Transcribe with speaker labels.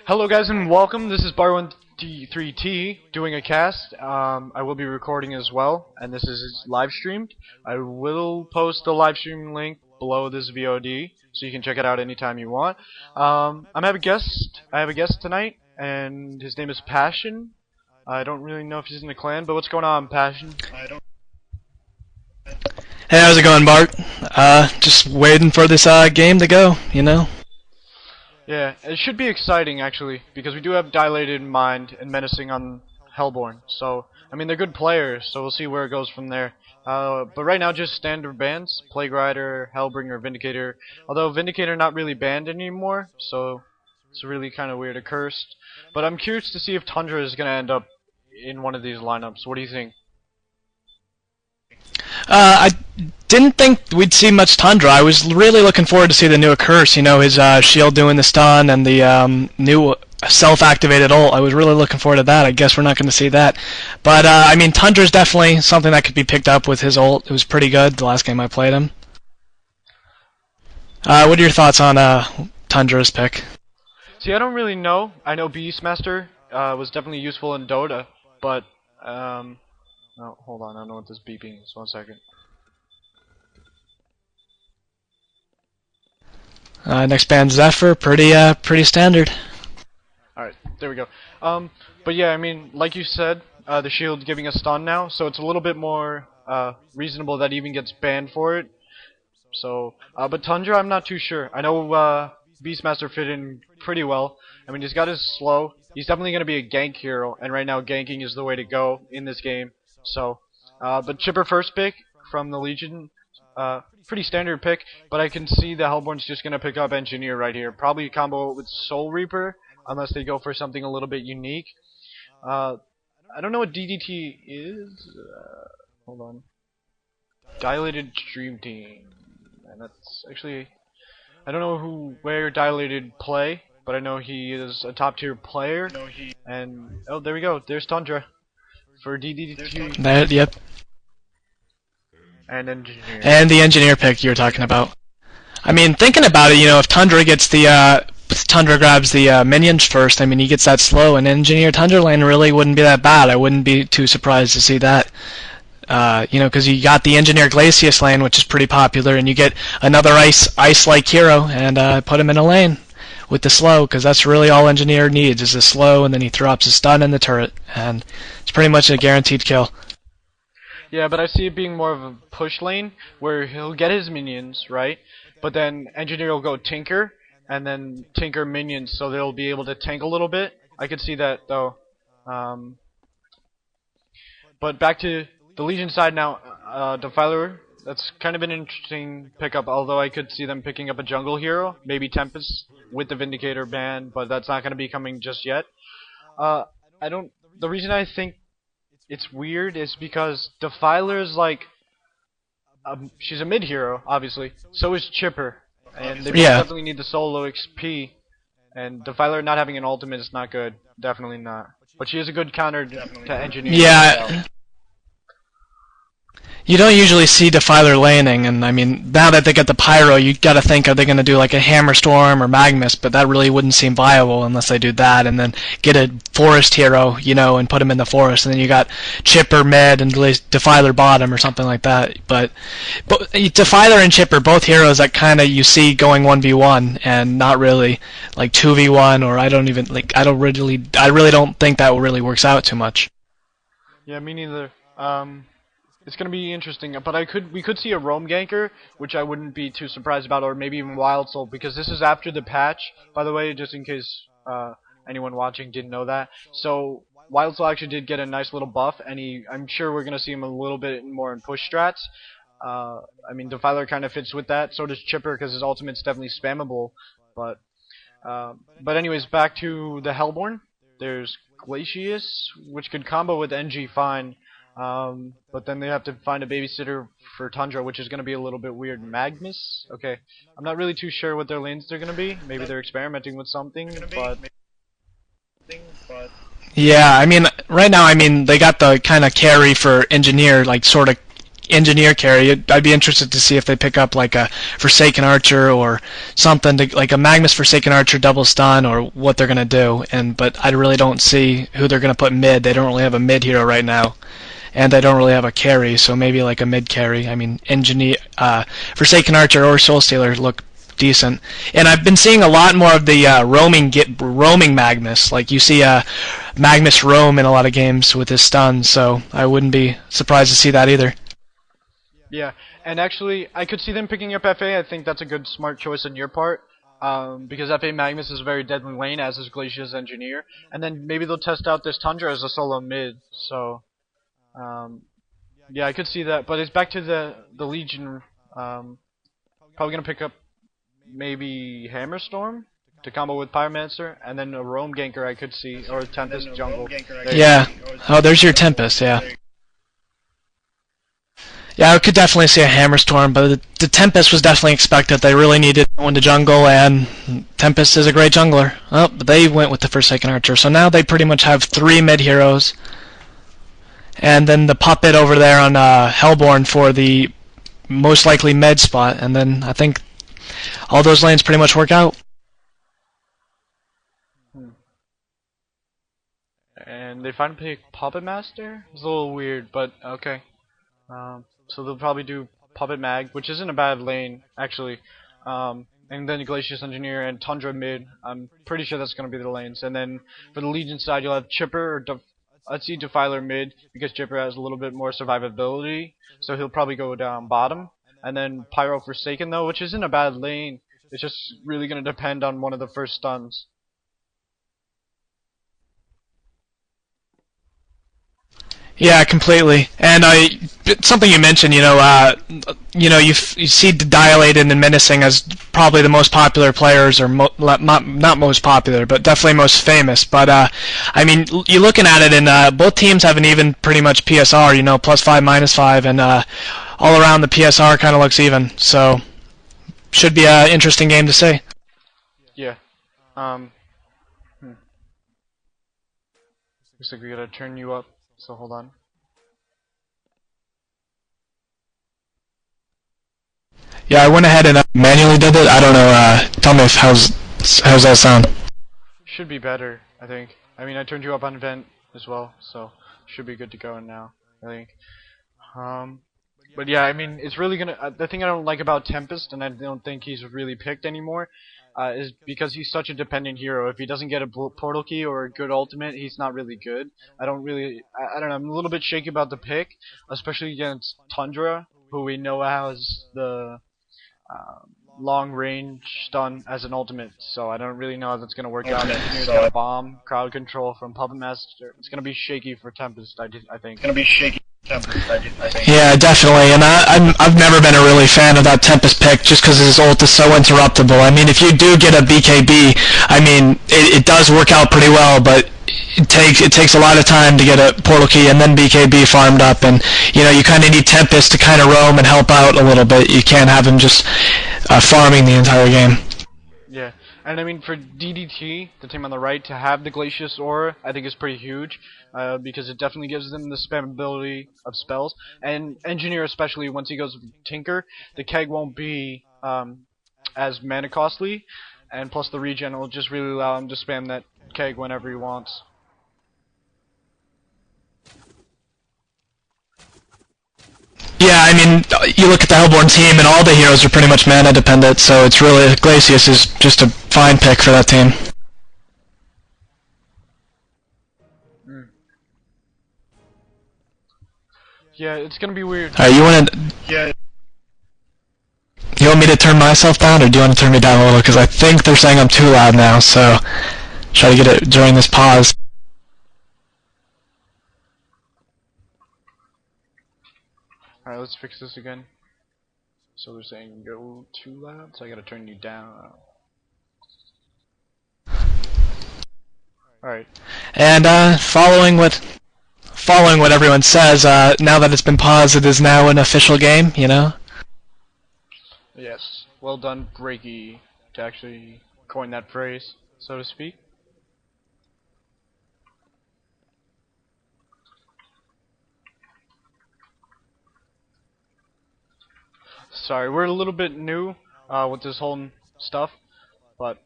Speaker 1: Hello guys and welcome. This is Bar1 D3T doing a cast. I will be recording as well, and this is live streamed. I will post the live stream link below this VOD, so you can check it out anytime you want. I have a guest. Tonight, and his name is Passion. I don't really know if he's in the clan, but what's going on, Passion?
Speaker 2: Hey, how's it going, Bart? Just waiting for this game to go, you know?
Speaker 1: Yeah, it should be exciting actually, because we do have Dilated Mind and Menacing on Hellborn. So, I mean, they're good players, so we'll see where it goes from there. But right now, just standard bans: Plague Rider, Hellbringer, Vindicator. Although Vindicator not really banned anymore, so it's really kind of weird, accursed. But I'm curious to see if Tundra is gonna end up in one of these lineups. What do you think?
Speaker 2: I didn't think we'd see much Tundra. I was really looking forward to see the new Curse, you know, his shield doing the stun and the new self-activated ult. I was really looking forward to that. I guess we're not going to see that. But, I mean, Tundra's definitely something that could be picked up with his ult. It was pretty good the last game I played him. What are your thoughts on Tundra's pick?
Speaker 1: See, I don't really know. I know Beastmaster was definitely useful in Dota, but... Oh, hold on, I don't know what this beeping is. 1 second.
Speaker 2: Next band Zephyr, pretty standard.
Speaker 1: Alright, there we go. But yeah, I mean, like you said, the shield giving a stun now, so it's a little bit more reasonable that he even gets banned for it. So, but Tundra, I'm not too sure. I know Beastmaster fit in pretty well. I mean, he's got his slow. He's definitely going to be a gank hero, and right now ganking is the way to go in this game. So, but Chipper first pick from the Legion, pretty standard pick, but I can see the Hellborn's just going to pick up Engineer right here. Probably a combo with Soul Reaper, unless they go for something a little bit unique. I don't know what DDT is. Hold on. Dilated Stream Team. And that's actually... I don't know where Dilated play, but I know he is a top tier player. And, oh, there we go. There's Tundra. For DDT.
Speaker 2: Yep.
Speaker 1: And Engineer.
Speaker 2: And the Engineer pick you were talking about. I mean, thinking about it, you know, if Tundra gets Tundra grabs the minions first, I mean, he gets that slow, and Engineer Tundra lane really wouldn't be that bad. I wouldn't be too surprised to see that. You know, because you got the Engineer Glacius lane, which is pretty popular, and you get another ice-like hero, and put him in a lane with the slow, because that's really all Engineer needs is the slow, and then he drops his stun in the turret, and it's pretty much a guaranteed kill.
Speaker 1: Yeah, but I see it being more of a push lane, where he'll get his minions, right? But then Engineer will go Tinker, and then Tinker minions, so they'll be able to tank a little bit. I could see that, though. But back to the Legion side now, Defiler. That's kind of an interesting pickup, although I could see them picking up a jungle hero, maybe Tempest with the Vindicator ban, but that's not going to be coming just yet. The reason I think it's weird is because Defiler's like, she's a mid hero, obviously. So is Chipper, and they definitely need the solo XP. And Defiler not having an ultimate is not good, definitely not. But she is a good counter to Engineer.
Speaker 2: Yeah. You don't usually see Defiler laning, and I mean, now that they get the Pyro, you gotta think, are they gonna do like a Hammer Storm or Magnus, but that really wouldn't seem viable unless they do that, and then get a Forest hero, you know, and put him in the Forest, and then you got Chipper mid and Defiler bottom or something like that. But Defiler and Chipper, both heroes that kinda you see going 1v1, and not really like 2v1, or I really don't think that really works out too much.
Speaker 1: Yeah, me neither. It's gonna be interesting, but we could see a roam ganker, which I wouldn't be too surprised about, or maybe even Wild Soul, because this is after the patch, by the way, just in case anyone watching didn't know that. So Wild Soul actually did get a nice little buff, and I'm sure we're gonna see him a little bit more in push strats. I mean, Defiler kind of fits with that. So does Chipper, because his ultimate's definitely spammable. But anyways, back to the Hellborn. There's Glacius, which could combo with NG fine. But then they have to find a babysitter for Tundra, which is going to be a little bit weird. Magnus? Okay. I'm not really too sure what their lanes they're going to be. Maybe they're experimenting with something, but...
Speaker 2: Yeah, I mean, right now, I mean, they got the kind of carry for Engineer, like, sort of engineer carry. I'd be interested to see if they pick up like a Forsaken Archer or something to, like a Magnus Forsaken Archer double stun, or what they're gonna do. But I really don't see who they're gonna put mid. They don't really have a mid hero right now, and they don't really have a carry. So maybe like a mid carry. I mean, engineer, Forsaken Archer or Soul Stealer look decent. And I've been seeing a lot more of the roaming Magnus. Like you see Magnus roam in a lot of games with his stuns, so I wouldn't be surprised to see that either.
Speaker 1: Yeah, and actually, I could see them picking up FA. I think that's a good, smart choice on your part. Because FA Magnus is a very deadly lane, as is Glacia's Engineer. And then maybe they'll test out this Tundra as a solo mid. So, yeah, I could see that. But it's back to the Legion. Probably going to pick up maybe Hammerstorm to combo with Pyromancer. And then a Roam Ganker I could see, or Tempest Jungle.
Speaker 2: Yeah. Oh, there's your Tempest, yeah. Yeah, I could definitely see a Hammerstorm, but the Tempest was definitely expected. They really needed one to jungle, and Tempest is a great jungler. Oh, but they went with the Forsaken Archer, so now they pretty much have 3 mid heroes, and then the puppet over there on Hellborn for the most likely med spot, and then I think all those lanes pretty much work out.
Speaker 1: And they finally pick Puppet Master? It's a little weird, but okay. So they'll probably do Puppet Mag, which isn't a bad lane, actually. And then Glacius Engineer and Tundra mid. I'm pretty sure that's going to be the lanes. And then for the Legion side, you'll have Chipper or let's see, Defiler mid, because Chipper has a little bit more survivability. So he'll probably go down bottom. And then Pyro Forsaken, though, which isn't a bad lane. It's just really going to depend on one of the first stuns.
Speaker 2: Yeah, completely. And something you mentioned, you see Dilated and Menacing as probably the most popular players, or not most popular, but definitely most famous. But I mean, you're looking at it, and both teams have an even pretty much PSR, +5, -5, and all around the PSR kind of looks even. So should be an interesting game to see.
Speaker 1: Yeah. Looks like we gotta turn you up. So hold on.
Speaker 2: Yeah, I went ahead and manually did it. I don't know. Tell me how's that sound?
Speaker 1: Should be better, I think. I mean, I turned you up on vent as well, so should be good to go now, I think. But yeah, I mean, it's really gonna. The thing I don't like about Tempest, and I don't think he's really picked anymore, is because he's such a dependent hero. If he doesn't get a portal key or a good ultimate, he's not really good. I don't know. I'm a little bit shaky about the pick, especially against Tundra, who we know has the long range stun as an ultimate. So I don't really know how that's gonna work out. Engineer's got a bomb, crowd control from Puppet Master. It's gonna be shaky for Tempest, I think. It's gonna be shaky.
Speaker 2: Yeah, definitely, and I've never been a really fan of that Tempest pick just because his ult is so interruptible. I mean, if you do get a BKB, I mean, it does work out pretty well, but it takes a lot of time to get a portal key and then BKB farmed up, and you kind of need Tempest to kind of roam and help out a little bit. You can't have him just farming the entire game.
Speaker 1: Yeah, and I mean for DDT, the team on the right, to have the Glacius Aura, I think is pretty huge. Because it definitely gives them the spammability of spells. And Engineer especially, once he goes Tinker, the keg won't be as mana costly, and plus the regen will just really allow him to spam that keg whenever he wants.
Speaker 2: Yeah, I mean, you look at the Hellborn team, and all the heroes are pretty much mana dependent, so it's really, Glacius is just a fine pick for that team.
Speaker 1: Yeah, it's gonna be weird.
Speaker 2: Alright, you want me to turn myself down, or do you want to turn me down a little? Because I think they're saying I'm too loud now, so try to get it during this pause.
Speaker 1: Alright, let's fix this again. So they're saying go too loud, so I gotta turn you down. Alright.
Speaker 2: And following what everyone says, now that it's been paused, it is now an official game,
Speaker 1: Yes. Well done, Breaky, to actually coin that phrase, so to speak. sorry. We're a little bit new with this whole stuff, but